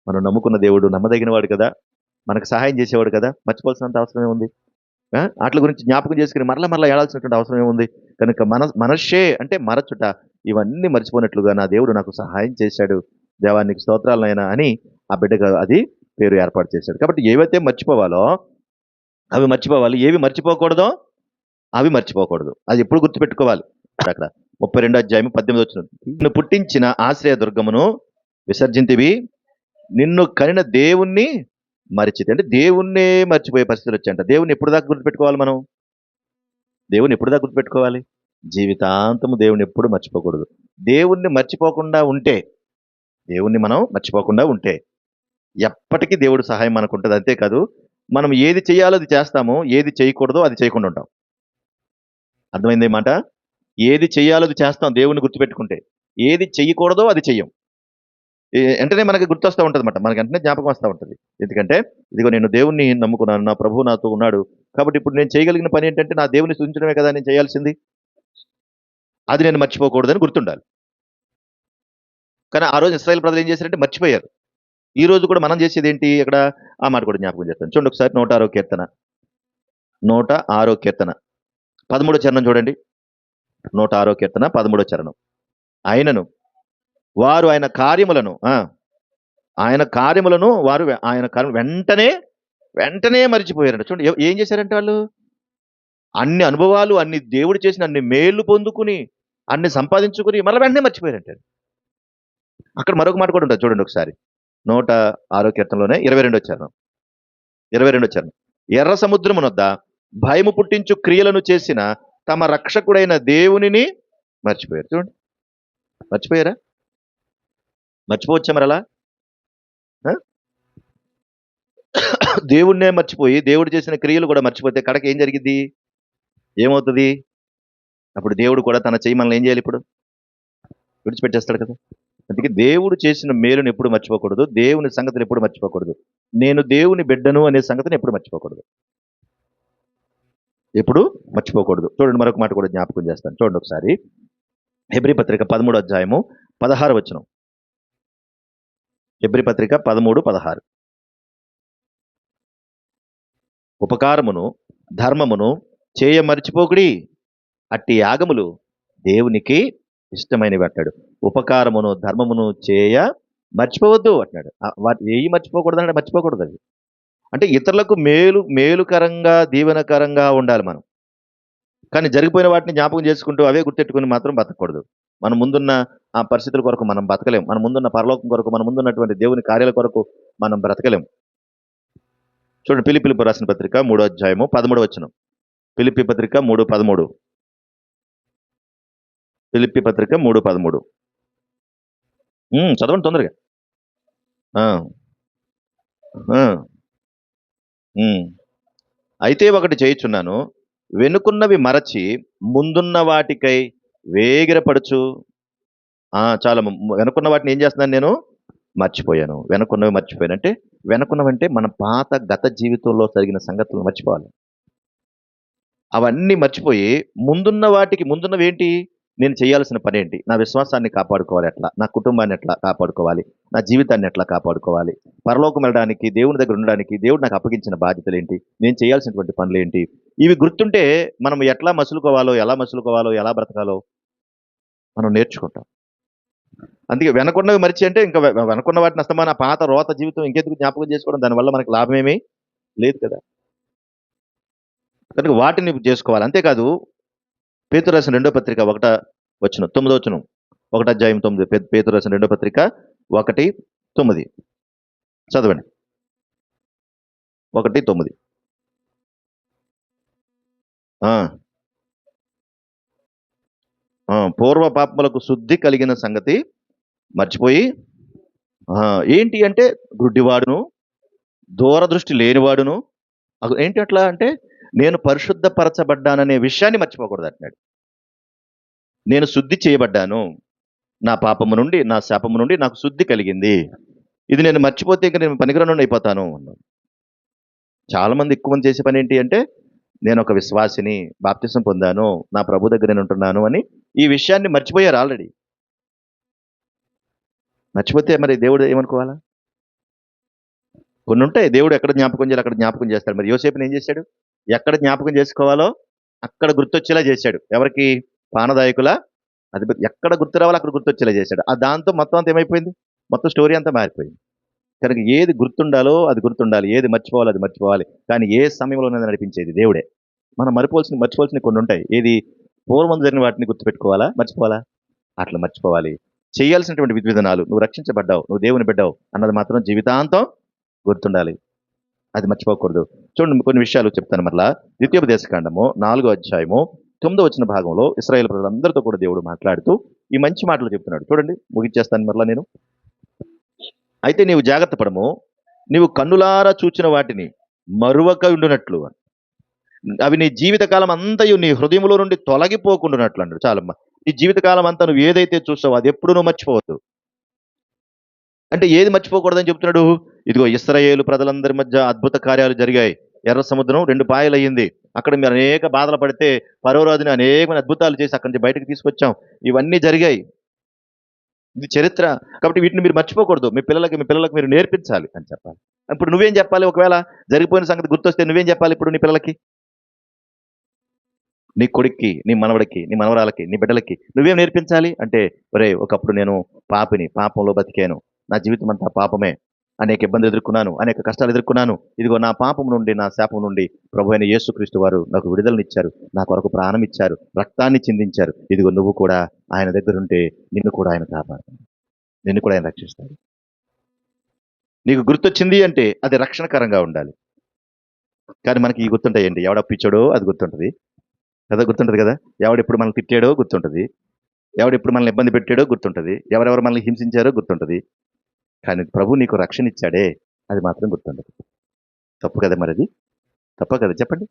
మనం నమ్ముకున్న దేవుడు నమ్మదగిన వాడు కదా! మనకు సహాయం చేసేవాడు కదా! మర్చిపోవాల్సినంత అవసరమే ఉంది. ఆటిల గురించి జ్ఞాపకం చేసుకుని మరలా మరలా ఏడాల్సినటువంటి అవసరం ఏముంది? కనుక మనస్సే అంటే మరచుట, ఇవన్నీ మర్చిపోయినట్లుగా నా దేవుడు నాకు సహాయం చేశాడు. దేవా నీకు స్తోత్రాలు నాయనా అని ఆ బిడ్డకు అది పేరు ఏర్పాటు చేశాడు. కాబట్టి ఏవైతే మర్చిపోవాలో అవి మర్చిపోవాలి. ఏవి మర్చిపోకూడదో అవి మర్చిపోకూడదు. అది ఎప్పుడు గుర్తుపెట్టుకోవాలి. అక్కడ 32 అధ్యాయం 18 వచనం. నిన్ను పుట్టించిన ఆశ్రయ దుర్గమును విసర్జింతివి, నిన్ను కనిన దేవుణ్ణి మరిచితి. అంటే దేవుణ్ణే మర్చిపోయే పరిస్థితులు వచ్చాయంట. దేవుణ్ణి ఎప్పుడు దాకా గుర్తుపెట్టుకోవాలి మనం? దేవుణ్ణి ఎప్పుడు దాకా గుర్తుపెట్టుకోవాలి? జీవితాంతము దేవుణ్ణి ఎప్పుడు మర్చిపోకూడదు. దేవుణ్ణి మర్చిపోకుండా ఉంటే, దేవుణ్ణి మనం మర్చిపోకుండా ఉంటే ఎప్పటికీ దేవుడు సహాయం మనకుంటది. అంతేకాదు మనం ఏది చేయాలో అది చేస్తాము, ఏది చేయకూడదో అది చేయకుండా ఉంటాం. అర్థమైంది మాట? ఏది చేయాలో అది చేస్తాం దేవుణ్ణి గుర్తుపెట్టుకుంటే, ఏది చెయ్యకూడదో అది చెయ్యం. వెంటనే మనకి గుర్తొస్తూ ఉంటుంది అనమాట. మనకి వెంటనే జ్ఞాపకం వస్తూ ఉంటుంది. ఎందుకంటే ఇదిగో నేను దేవుణ్ణి నమ్ముకున్నాను, నా ప్రభువు నాతో ఉన్నాడు, కాబట్టి ఇప్పుడు నేను చేయగలిగిన పని ఏంటంటే నా దేవుని స్తుతించడమే కదా నేను చేయాల్సింది. అది నేను మర్చిపోకూడదని గుర్తుండాలి. కానీ ఆ రోజు ఇశ్రాయేల్ ప్రజలు ఏం చేశారంటే మర్చిపోయారు. ఈ రోజు కూడా మనం చేసేది ఏంటి? ఇక్కడ ఆ మాట కూడా జ్ఞాపకం చేస్తాను. చూడండి ఒకసారి 106వ కీర్తన, 106వ కీర్తన 13వ చరణం చూడండి. 106వ కీర్తన 13వ చరణం. ఆయనను వారు ఆయన కార్యములను వారు ఆయన వెంటనే వెంటనే మర్చిపోయారంట. చూడండి ఏం చేశారంటే వాళ్ళు అన్ని అనుభవాలు, అన్ని దేవుడు చేసిన అన్ని మేళ్లు పొందుకుని, అన్ని సంపాదించుకుని మళ్ళీ వెంటనే మర్చిపోయారంట. అక్కడ మరొక మాట కూడా ఉంటుంది చూడండి ఒకసారి. 106వ కీర్తనలోనే 22వ చరణం. 22వ చరణం. ఎర్ర సముద్రమునొద్ద భయము పుట్టించు క్రియలను చేసిన తమ రక్షకుడైన దేవునిని మర్చిపోయారు. చూడండి, మర్చిపోయారా? మర్చిపోవచ్చా మరి అలా? దేవుణ్ణే మర్చిపోయి దేవుడు చేసిన క్రియలు కూడా మర్చిపోతే కడకి ఏం జరిగింది? ఏమవుతుంది? అప్పుడు దేవుడు కూడా తన చెయ్యి మనల్ని ఏం చేయాలి? ఇప్పుడు విడిచిపెట్టేస్తాడు కదా. అందుకే దేవుడు చేసిన మేలును ఎప్పుడు మర్చిపోకూడదు, దేవుని సంగతిని ఎప్పుడు మర్చిపోకూడదు. నేను దేవుని బిడ్డను అనే సంగతిని ఎప్పుడు మర్చిపోకూడదు, ఎప్పుడు మర్చిపోకూడదు. చూడండి మరొక మాట కూడా జ్ఞాపకం చేస్తాను. చూడండి ఒకసారి హెబ్రీ పత్రిక 13వ అధ్యాయము 16వ వచనం. హెబ్రీ పత్రిక 13:16. ఉపకారమును ధర్మమును చేయ మర్చిపోకుడి, అట్టి యాగములు దేవునికి ఇష్టమైనవి అంటాడు. ఉపకారమును ధర్మమును చేయ మర్చిపోవద్దు అంటున్నాడు. వాటి ఏవి మర్చిపోకూడదు అంటే మర్చిపోకూడదు. అది అంటే ఇతరులకు మేలుకరంగా దీవెనకరంగా ఉండాలి మనం. కానీ జరిగిపోయిన వాటిని జ్ఞాపకం చేసుకుంటూ అవే గుర్తెట్టుకుని మాత్రం బతకూడదు. మన ముందున్న ఆ పరిస్థితుల కొరకు మనం బతకలేం. మన ముందున్న పరలోకం కొరకు, మన ముందున్నటువంటి దేవుని కార్యాల కొరకు మనం బ్రతకలేం. చూడండి ఫిలిప్పీలకు రాసిన పత్రిక 3వ అధ్యాయము 13వ వచనం. ఫిలిప్పీ పత్రిక 3:13. ఫిలిప్పీ పత్రిక 3:13. చదవండి తొందరగా. అయితే ఒకటి చేయుచున్నాను, వెనుకున్నవి మరచి ముందున్న వాటికై వేగిరపడుచు. చాలా వెనుకున్న వాటిని ఏం చేస్తున్నాను? నేను మర్చిపోయాను. వెనుకున్నవి మర్చిపోయాను అంటే వెనుకున్నవంటే మన పాత గత జీవితంలో జరిగిన సంగతులను మర్చిపోవాలి. అవన్నీ మర్చిపోయి ముందున్నవి ఏంటి? నేను చేయాల్సిన పని ఏంటి? నా విశ్వాసాన్ని కాపాడుకోవాలి ఎట్లా, నా కుటుంబాన్ని ఎట్లా కాపాడుకోవాలి, నా జీవితాన్ని ఎట్లా కాపాడుకోవాలి, పరలోకం వెళ్ళడానికి, దేవుని దగ్గర ఉండడానికి దేవుడు నాకు అప్పగించిన బాధ్యతలు ఏంటి, నేను చేయాల్సినటువంటి పనులు ఏంటి, ఇవి గుర్తుంటే మనం ఎట్లా మసులుకోవాలో, ఎలా బ్రతకాలో మనం నేర్చుకుంటాం. అందుకే వెనకున్నవి మరిచి అంటే ఇంకా వెనకున్న వాటిని అస్తమాన పాత రోత జీవితం ఇంకెందుకు జ్ఞాపకం చేసుకోవడం? దానివల్ల మనకి లాభమేమీ లేదు కదా. కనుక వాటిని చేసుకోవాలి. అంతేకాదు పేతురు రాసిన 2వ పత్రిక 1వ వచనం 9వ వచనం, 1వ అధ్యాయం 9. పేతురు రాసిన 2వ పత్రిక 1:9 చదవండి. 1:9. పూర్వ పాపములకు శుద్ధి కలిగిన సంగతి మర్చిపోయి, ఏంటి అంటే గుడ్డివాడును, దూరదృష్టి లేనివాడును. ఏంటి అట్లా అంటే నేను పరిశుద్ధపరచబడ్డాననే విషయాన్ని మర్చిపోకూడదు అంటున్నాడు. నేను శుద్ధి చేయబడ్డాను, నా పాపము నుండి, నా శాపము నుండి నాకు శుద్ధి కలిగింది. ఇది నేను మర్చిపోతే ఇంకా నేను పనికిరాను అయిపోతాను. చాలామంది ఎక్కువ మంది చేసే పని ఏంటి అంటే, నేను ఒక విశ్వాసిని, బాప్తిసం పొందాను, నా ప్రభు దగ్గర నేను ఉంటున్నాను అని ఈ విషయాన్ని మర్చిపోయారు ఆల్రెడీ. మర్చిపోతే మరి దేవుడు ఏమనుకోవాలా? కొన్ని ఉంటాయి, దేవుడు ఎక్కడ జ్ఞాపకం చేయాలి అక్కడ జ్ఞాపకం చేస్తాడు. మరి యోసేపుని ఏం చేశాడు? ఎక్కడ జ్ఞాపకం చేసుకోవాలో అక్కడ గుర్తొచ్చేలా చేశాడు. ఎవరికి? పానదాయకుల అధిపతి. ఎక్కడ గుర్తు రావాలో అక్కడ గుర్తొచ్చేలా చేశాడు. దాంతో మొత్తం అంతా ఏమైపోయింది? మొత్తం స్టోరీ అంతా మారిపోయింది. కనుక ఏది గుర్తుండాలో అది గుర్తుండాలి. ఏది మర్చిపోవాలో అది మర్చిపోవాలి. కానీ ఏ సమయంలోనైనా నడిపించేది దేవుడే. మనం మర్చిపోవాల్సినవి కొన్ని ఉంటాయి. ఏది? పూర్వం జరిగిన వాటిని గుర్తుపెట్టుకోవాలా? మర్చిపోవాలా? అట్లా మర్చిపోవాలి. చేయాల్సినటువంటి విధి విధానాలు, నువ్వు రక్షించబడ్డావు, నువ్వు దేవుని బిడ్డావు అన్నది మాత్రం జీవితాంతం గుర్తుండాలి. అది మర్చిపోకూడదు. చూడండి, కొన్ని విషయాలు చెప్తాను మరలా. ద్వితీయోపదేశకాండము 4వ అధ్యాయము 9వ వచన భాగంలో ఇశ్రాయేలు ప్రజలందరితో కూడా దేవుడు మాట్లాడుతూ ఈ మంచి మాటలు చెప్తున్నాడు. చూడండి, ముగించేస్తాను మరలా నేను. అయితే నీవు జాగ్రత్త పడము, నీవు కన్నులారా చూచిన వాటిని మరువక ఉండునట్లు, అవి నీ జీవితకాలం అంతయు నీ హృదయంలో నుండి తొలగిపోకుండానట్లు అన్నాడు. చాలమ్మా, నీ జీవితకాలం అంతా నువ్వు ఏదైతే చూస్తావో అది ఎప్పుడు నువ్వు మర్చిపోవద్దు. అంటే ఏది మర్చిపోకూడదని చెప్తున్నాడు? ఇదిగో ఇశ్రాయేలు ప్రజలందరి మధ్య అద్భుత కార్యాలు జరిగాయి. ఎర్ర సముద్రం 2 పాయలయ్యింది. అక్కడ మీరు అనేక బాధలు పడితే ఫరో రాజుని అనేకమైన అద్భుతాలు చేసి అక్కడి నుంచి బయటకు తీసుకొచ్చాం. ఇవన్నీ జరిగాయి. ఇది చరిత్ర. కాబట్టి వీటిని మీరు మర్చిపోకూడదు. మీ పిల్లలకు మీరు నేర్పించాలి అని చెప్పాలి. ఇప్పుడు నువ్వేం చెప్పాలి? ఒకవేళ జరిగిపోయిన సంగతి గుర్తొస్తే నువ్వేం చెప్పాలి ఇప్పుడు నీ పిల్లలకి? నీ కొడుక్కి, నీ మనవడికి, నీ మనవరాలకి, నీ బిడ్డలకి నువ్వేం నేర్పించాలి అంటే, ఒరేయ్, ఒకప్పుడు నేను పాపంలో బతికాను, నా జీవితం అంతా పాపమే, అనేక ఇబ్బందులు ఎదుర్కొన్నాను, అనేక కష్టాలు ఎదుర్కొన్నాను. ఇదిగో నా పాపం నుండి, నా శాపం నుండి ప్రభు అయిన యేసుక్రీస్తు వారు నాకు విడుదలనిచ్చారు, నా కొరకు ప్రాణం ఇచ్చారు, రక్తాన్ని చిందించారు. ఇదిగో నువ్వు కూడా ఆయన దగ్గర ఉంటే నిన్ను కూడా ఆయన కాపాడతాడు, నిన్ను కూడా ఆయన రక్షిస్తాడు. నీకు గుర్తొచ్చింది అంటే అది రక్షణకరంగా ఉండాలి. కానీ మనకి ఈ గుర్తుంటాయండి. ఎవడ పిచ్చోడో అది గుర్తుంటది కదా, గుర్తుంటది కదా. ఎవడెప్పుడు మనల్ని తిట్టాడో గుర్తుంటది, ఎవడెప్పుడు మనల్ని ఇబ్బంది పెట్టాడో గుర్తుంటది, ఎవరెవరు మనల్ని హింసించారో గుర్తుంటది. కానీ ప్రభు నీకు రక్షణ ఇచ్చాడే, అది మాత్రం గుర్తుండదు. తప్పు కదా మరి అది? తప్ప కదా చెప్పండి?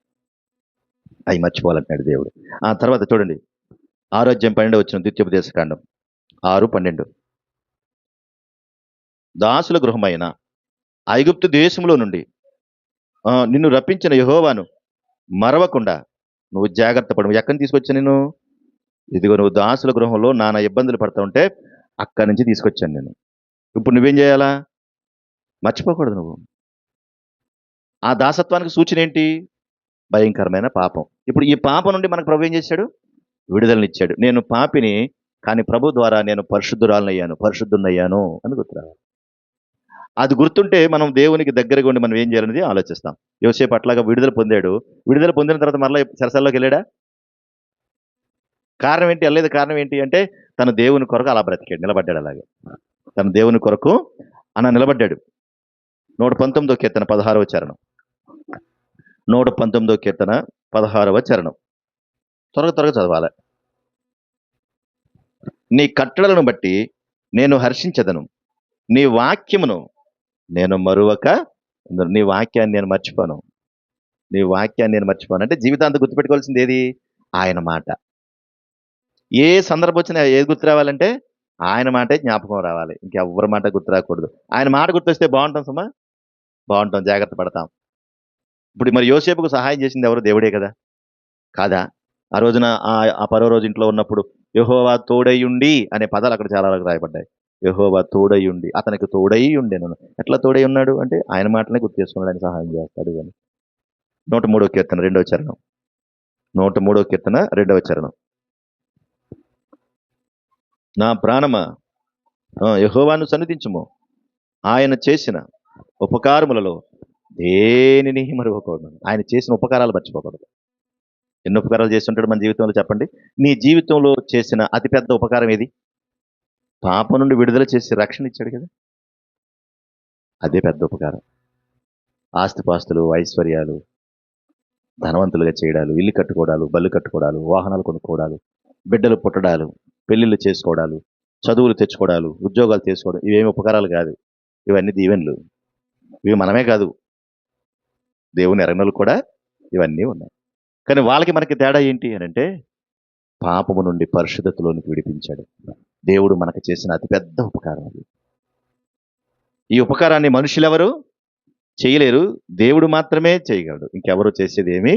అవి మర్చిపోవాలంటున్నాడు దేవుడు. ఆ తర్వాత చూడండి, 6వ అధ్యాయం 12వ వచనం, ద్వితీయోపదేశకాండం 6:12. దాసుల గృహమైన ఐగుప్తు దేశంలో నుండి నిన్ను రప్పించిన యెహోవాను మరవకుండా నువ్వు జాగ్రత్త పడు. ఎక్కడి తీసుకొచ్చా నేను? ఇదిగో నువ్వు దాసుల గృహంలో నానా ఇబ్బందులు పడతా ఉంటే అక్కడి నుంచి తీసుకొచ్చాను నేను. ఇప్పుడు నువ్వేం చేయాలా? మర్చిపోకూడదు నువ్వు. ఆ దాసత్వానికి సూచన ఏంటి? భయంకరమైన పాపం. ఇప్పుడు ఈ పాపం నుండి మనకు ప్రభు ఏం చేశాడు? విడుదలనిచ్చాడు. నేను పాపిని, కానీ ప్రభు ద్వారా నేను పరిశుద్ధున్నయ్యాను అని గుర్తురావాలి. అది గుర్తుంటే మనం దేవునికి దగ్గరగా ఉండి మనం ఏం చేయాలనేది ఆలోచిస్తాం. యోసేపు అట్లాగా విడుదల పొందాడు. విడుదల పొందిన తర్వాత మరలా చెరసాల్లోకి వెళ్ళాడా? కారణం ఏంటి? వెళ్ళలేదు. కారణం ఏంటి అంటే తన దేవుని కొరకు అలా బ్రతికాడు, నిలబడ్డాడు. అలాగే తన దేవుని కొరకు అలా నిలబడ్డాడు. 119వ కీర్తన 16వ చరణం. 119వ కీర్తన 16వ చరణం. త్వరగా చదవాలి. నీ కట్టడలను బట్టి నేను హర్షించదను, నీ వాక్యమును నేను మరువక, నీ వాక్యాన్ని నేను మర్చిపోను, నీ వాక్యాన్ని నేను మర్చిపోను. అంటే జీవితాంతం గుర్తుపెట్టుకోవాల్సింది ఏది? ఆయన మాట. ఏ సందర్భం వచ్చినా ఏది గుర్తు రావాలంటే ఆయన మాటే జ్ఞాపకం రావాలి, ఇంకెవ్వరి మాట గుర్తు రాకూడదు. ఆయన మాట గుర్తొస్తే బాగుంటాం సుమా, బాగుంటాం, జాగ్రత్త పడతాం. ఇప్పుడు మరి యోసేపుకు సహాయం చేసింది ఎవరు? దేవుడే కదా, కాదా? ఆ రోజున ఆ పరో రోజు ఇంట్లో ఉన్నప్పుడు యెహోవా తోడయుండి అనే పదాలు అక్కడ చాలా వరకు రాయబడ్డాయి. యెహోవా తోడయుండి, అతనికి తోడై ఉండెను. ఎట్లా తోడై ఉన్నాడు అంటే ఆయన మాటనే గుర్తు చేసుకున్నాడు, ఆయన సహాయం చేస్తాడు అని. 103వ కీర్తన 2వ చరణం. 103వ కీర్తన 2వ చరణం. నా ప్రాణమా యెహోవాను సన్నిధించుము, ఆయన చేసిన ఉపకారములలో దేనిని మరువకూడదు. ఆయన చేసిన ఉపకారాలు మర్చిపోకూడదు. ఎన్ని ఉపకారాలు చేస్తుంటాడు మన జీవితంలో చెప్పండి? నీ జీవితంలో చేసిన అతిపెద్ద ఉపకారం ఏది? పాపం నుండి విడుదల చేసి రక్షణ ఇచ్చాడు కదా, అదే పెద్ద ఉపకారం. ఆస్తిపాస్తులు, ఐశ్వర్యాలు, ధనవంతులుగా చేయడాలు, ఇల్లు కట్టుకోవడాలు, బళ్ళు కట్టుకోవడాలు, వాహనాలు కొనుక్కోవడాలు, బిడ్డలు పుట్టడాలు, పెళ్లిళ్ళు చేసుకోవడాలు, చదువులు తెచ్చుకోవడాలు, ఉద్యోగాలు చేసుకోవడం, ఇవేమి ఉపకారాలు కాదు. ఇవన్నీ దీవెనలు. ఇవి మనమే కాదు, దేవుని ఎరగనలు కూడా ఇవన్నీ ఉన్నాయి. కానీ వాళ్ళకి మనకి తేడా ఏంటి అని అంటే, పాపము నుండి పరిశుద్ధతలోనికి విడిపించాడు. దేవుడు మనకు చేసిన అతిపెద్ద ఉపకారం అది. ఈ ఉపకారాన్ని మనుషులెవరు? చేయలేరు. దేవుడు మాత్రమే చేయగలడు. ఇంకెవరు చేసేది ఏమీ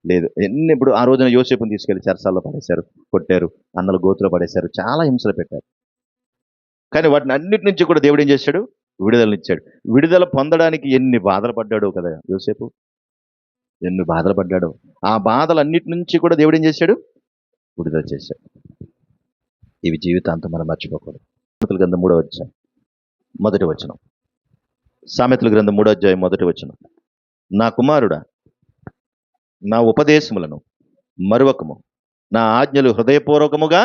లేదు. ఇప్పుడు ఆ రోజున యోసేపుని తీసుకెళ్లి చెరసాల్లో పడేశారు, కొట్టారు, అన్నల గోతిలో పడేశారు, చాలా హింసలు పెట్టారు. కానీ వాటిని అన్నిటి నుంచి కూడా దేవుడు ఏం చేశాడు? విడుదలనిచ్చాడు. విడుదల పొందడానికి ఎన్ని బాధలు పడ్డాడో కదా యోసేపు, ఎన్ని బాధలు పడ్డాడో. ఆ బాధలన్నిటి నుంచి కూడా దేవుడు ఏం చేశాడు? విడుదల చేశాడు. ఇవి జీవితాంతం మనం మర్చిపోకూడదు. సామెతల గ్రంథం 3వ అధ్యాయం మొదటి వచనం. సామెతల గ్రంథం 3వ అధ్యాయం మొదటి వచనం. నా కుమారుడా, నా ఉపదేశములను మరువకము, నా ఆజ్ఞలు హృదయపూర్వకముగా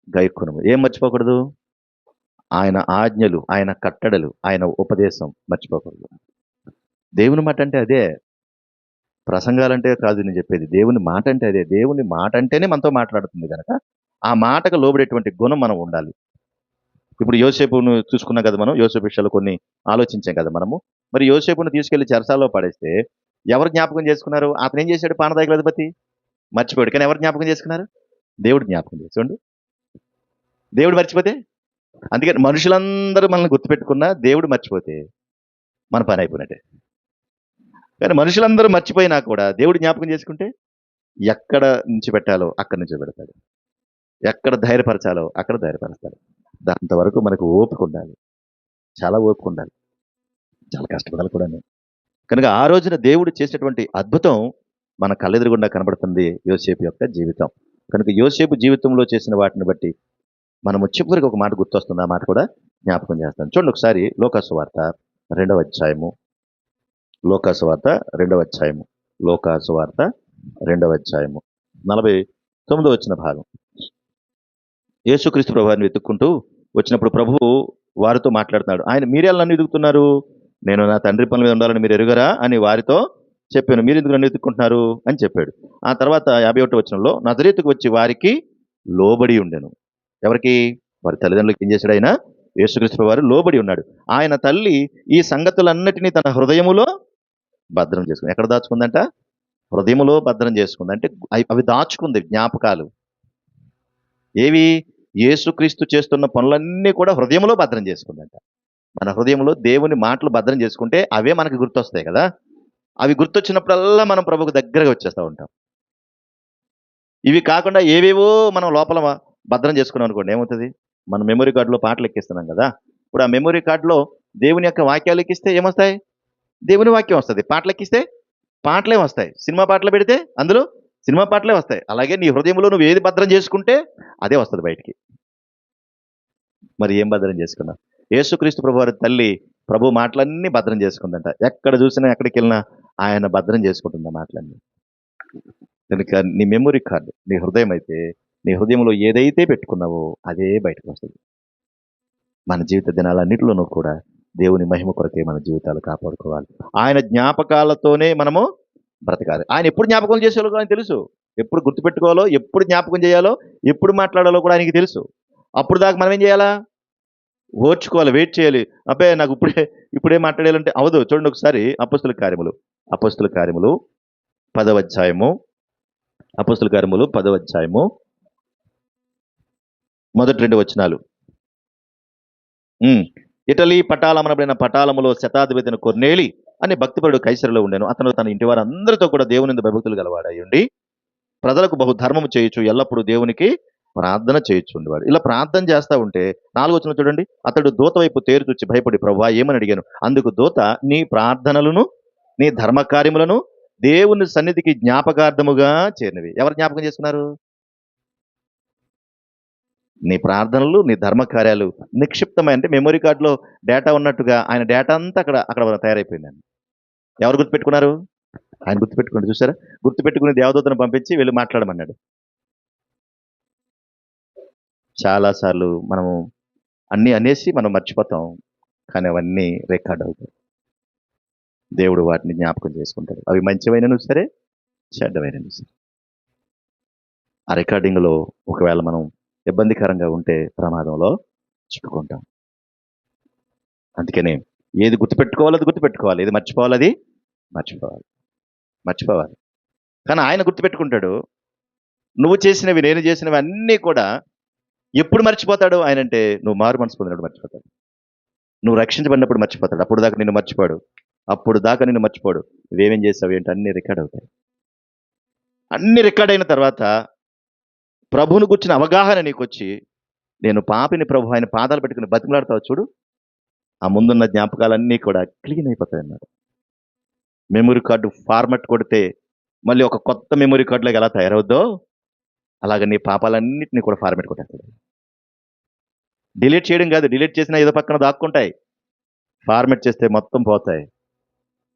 గైకొనుము. ఏం మర్చిపోకూడదు? ఆయన ఆజ్ఞలు, ఆయన కట్టడలు, ఆయన ఉపదేశం మర్చిపోకూడదు. దేవుని మాట అంటే అదే. ప్రసంగాలంటే కాదు నేను చెప్పేది. దేవుని మాట అంటే అదే. దేవుని మాట అంటేనే మనతో మాట్లాడుతుంది కనుక ఆ మాటకు లోబడేటువంటి గుణం మనం ఉండాలి. ఇప్పుడు యోసేపును చూసుకున్నాం కదా మనం. యోసేపు విషయాలు కొన్ని ఆలోచించాం కదా మనము. మరి యోసేపును తీసుకెళ్లి చెరసాల్లో పడేస్తే ఎవరు జ్ఞాపకం చేసుకున్నారు? అతను ఏం చేశాడు? పానదాయకుల అధిపతి మర్చిపోయాడు. కానీ ఎవరు జ్ఞాపకం చేసుకున్నారు? దేవుడు జ్ఞాపకం చేసుకోండి. దేవుడు మర్చిపోతే, అందుకని మనుషులందరూ మనల్ని గుర్తుపెట్టుకున్నా దేవుడు మర్చిపోతే మన పని అయిపోయినట్టే. కానీ మనుషులందరూ మర్చిపోయినా కూడా దేవుడు జ్ఞాపకం చేసుకుంటే ఎక్కడ నుంచి పెట్టాలో అక్కడి నుంచి పెడతాడు, ఎక్కడ ధైర్యపరచాలో అక్కడ ధైర్యపరుస్తాడు. అంతవరకు మనకు ఓపిక ఉండాలి, చాలా ఓపిక ఉండాలి, చాలా కష్టపడాలి కూడా. కనుక ఆ రోజున దేవుడు చేసేటువంటి అద్భుతం మన కళ్ళెదురుగుండా కనబడుతుంది యోసేపు యొక్క జీవితం. కనుక యోసేపు జీవితంలో చేసిన వాటిని బట్టి మనము చివరికి ఒక మాట గుర్తొస్తుంది. ఆ మాట కూడా జ్ఞాపకం చేస్తాను. చూడండి ఒకసారి లోకాసు వార్త 2వ అధ్యాయము. లోకాసు వార్త 2వ అధ్యాయము. లోకాసు వార్త 2వ అధ్యాయము 49వ వచ్చిన భాగం. యేసుక్రీస్తు ప్రభువారిని వెతుక్కుంటూ వచ్చినప్పుడు ప్రభువు వారితో మాట్లాడుతున్నాడు. ఆయన మీరే నన్ను వెతుకుతున్నారు, నేను నా తండ్రి పనుల మీద ఉండాలని మీరు ఎరుగరా అని వారితో చెప్పాను, మీరు ఎందుకు నన్ను వెతుక్కుంటున్నారు అని చెప్పాడు. ఆ తర్వాత 51వ వచనంలో నజరేతుకు వచ్చి వారికి లోబడి ఉండెను. ఎవరికి? వారి తల్లిదండ్రులకు ఏం చేశాడు ఆయన? యేసుక్రీస్తు వారు లోబడి ఉన్నాడు. ఆయన తల్లి ఈ సంగతులన్నిటినీ తన హృదయములో భద్రం చేసుకుంది. ఎక్కడ దాచుకుందంట? హృదయములో భద్రం చేసుకుంది. అంటే అవి దాచుకుంది, జ్ఞాపకాలు. ఏవి? యేసుక్రీస్తు చేస్తున్న పనులన్నీ కూడా హృదయంలో భద్రం చేసుకుందంట. మన హృదయంలో దేవుని మాటలు భద్రం చేసుకుంటే అవే మనకు గుర్తొస్తాయి కదా. అవి గుర్తొచ్చినప్పుడల్లా మనం ప్రభుకు దగ్గరగా వచ్చేస్తూ ఉంటాం. ఇవి కాకుండా ఏవేవో మనం లోపల భద్రం చేసుకున్నాం అనుకోండి, ఏమవుతుంది? మన మెమరీ కార్డులో పాటలు ఎక్కిస్తున్నాం కదా. ఇప్పుడు ఆ మెమరీ కార్డులో దేవుని యొక్క వాక్యాలు ఎక్కిస్తే ఏమొస్తాయి? దేవుని వాక్యం వస్తుంది. పాటలు ఎక్కిస్తే పాటలే వస్తాయి. సినిమా పాటలు పెడితే అందులో సినిమా పాటలే వస్తాయి. అలాగే నీ హృదయంలో నువ్వు ఏది భద్రం చేసుకుంటే అదే వస్తుంది బయటికి. మరి ఏం భద్రం చేసుకున్నావు? యేసుక్రీస్తు ప్రభు వారి తల్లి ప్రభు మాటలన్నీ భద్రం చేసుకుందంట. ఎక్కడ చూసినా ఎక్కడికి వెళ్ళినా ఆయన భద్రం చేసుకుంటుంది ఆ మాటలన్నీ. కనుక నీ మెమొరీ కార్డు నీ హృదయం అయితే, నీ హృదయంలో ఏదైతే పెట్టుకున్నావో అదే బయటకు వస్తుంది. మన జీవిత దినాలన్నింటిలోనూ కూడా దేవుని మహిమ కొరకే మన జీవితాలు కాపాడుకోవాలి. ఆయన జ్ఞాపకాలతోనే మనము బ్రతకాలి. ఆయన ఎప్పుడు జ్ఞాపకం చేసేవాళ్ళు ఆయన తెలుసు. ఎప్పుడు గుర్తుపెట్టుకోవాలో, ఎప్పుడు జ్ఞాపకం చేయాలో, ఎప్పుడు మాట్లాడాలో కూడా ఆయనకి తెలుసు. అప్పుడు దాకా మనం ఏం చేయాలా? ఓర్చుకోవాలి, వెయిట్ చేయాలి. అబ్బే నాకు ఇప్పుడే మాట్లాడాలంటే అవదు. చూడండి ఒకసారి అపొస్తలుల కార్యములు 10వ అధ్యాయము. అపొస్తలుల కార్యములు 10వ అధ్యాయము మొదటి 2 వచనాలు. ఇటలీ పటాలమనబడిన పటాలములో శతాధిపతిని కొర్నేలి అనే భక్తిపరుడు కైసరులో ఉండెను. అతను తన ఇంటి వారందరితో కూడా దేవుని భక్తులు గలవాడై ఉండి ప్రజలకు బహు ధర్మము చేయొచ్చు, ఎల్లప్పుడూ దేవునికి ప్రార్థన చేయొచ్చు ఉండేవాడు. ఇలా ప్రార్థన చేస్తా ఉంటే 4వ వచనం చూడండి. అతడు దూత వైపు తేరు చూచి భయపడి, ప్రభువా ఏమని అడిగాను. అందుకు దూత, నీ ప్రార్థనలను నీ ధర్మకార్యములను దేవుని సన్నిధికి జ్ఞాపకార్థముగా చేరినవి. ఎవరు జ్ఞాపకం చేసుకున్నారు? నీ ప్రార్థనలు, నీ ధర్మకార్యాలు నిక్షిప్తమైన, అంటే మెమొరీ కార్డులో డేటా ఉన్నట్టుగా ఆయన డేటా అంతా అక్కడ తయారైపోయిందండి. ఎవరు గుర్తుపెట్టుకున్నారు? ఆయన గుర్తుపెట్టుకున్నాడు. చూసారా? గుర్తుపెట్టుకుని దేవదూతను పంపించి వెళ్ళి మాట్లాడమన్నాడు. చాలాసార్లు మనము అన్నీ అనేసి మనం మర్చిపోతాం, కానీ అవన్నీ రికార్డ్ అవుతాయి. దేవుడు వాటిని జ్ఞాపకం చేసుకుంటాడు. అవి మంచివైనను సరే, చెడ్డమైనను సరే. ఆ రికార్డింగ్లో ఒకవేళ మనం ఇబ్బందికరంగా ఉంటే ప్రమాదంలో చిక్కుకుంటాం. అందుకనే ఏది గుర్తుపెట్టుకోవాలో అది గుర్తుపెట్టుకోవాలి, ఏది మర్చిపోవాలి అది మర్చిపోవాలి. కానీ ఆయన గుర్తుపెట్టుకుంటాడు. నువ్వు చేసినవి, నేను చేసినవి అన్నీ కూడా ఎప్పుడు మర్చిపోతాడు ఆయన అంటే, నువ్వు మారు మనసు పొందినప్పుడు మర్చిపోతాడు, నువ్వు రక్షించబడినప్పుడు మర్చిపోతాడు. అప్పుడు దాకా నిన్ను మర్చిపోడు. అప్పుడు దాకా నిన్ను మర్చిపోడు. నువ్వేమేం చేసావు ఏంటి అన్నీ రికార్డ్ అవుతాయి. అన్నీ రికార్డ్ అయిన తర్వాత ప్రభువును గుర్చిన అవగాహన నీకొచ్చి, నేను పాపిని ప్రభు ఆయన పాదాలు పెట్టుకుని బతిమలాడతావు చూడు, ఆ ముందున్న జ్ఞాపకాలన్నీ కూడా క్లీన్ అయిపోతాయన్నమాట. మెమరీ కార్డ్ ఫార్మాట్ కొడితే మళ్ళీ ఒక కొత్త మెమరీ కార్డ్‌లాగా ఎలా తయారవుద్దో, అలాగ నీ పాపాలన్నిటిని కూడా ఫార్మాట్ కొట్టేస్తాడు. డిలీట్ చేయడం కాదు, డిలీట్ చేసినా ఏదో పక్కన దాక్కుంటాయి. ఫార్మాట్ చేస్తే మొత్తం పోతాయి.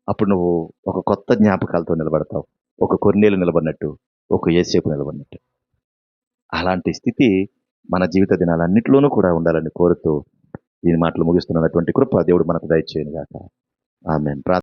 అప్పుడు నువ్వు ఒక కొత్త జ్ఞాపకాలతో నిలబడతావు. ఒక కొర్నేలు నిలబడినట్టు, ఒక యేసేపు నిలబడినట్టు. అలాంటి స్థితి మన జీవిత దినాలన్నిటిలోనూ కూడా ఉండాలని కోరుతూ, ఈ మాటలు ముగిస్తున్నటువంటి కృప దేవుడు మనకు దయచేయును గాక. ఆమేన్.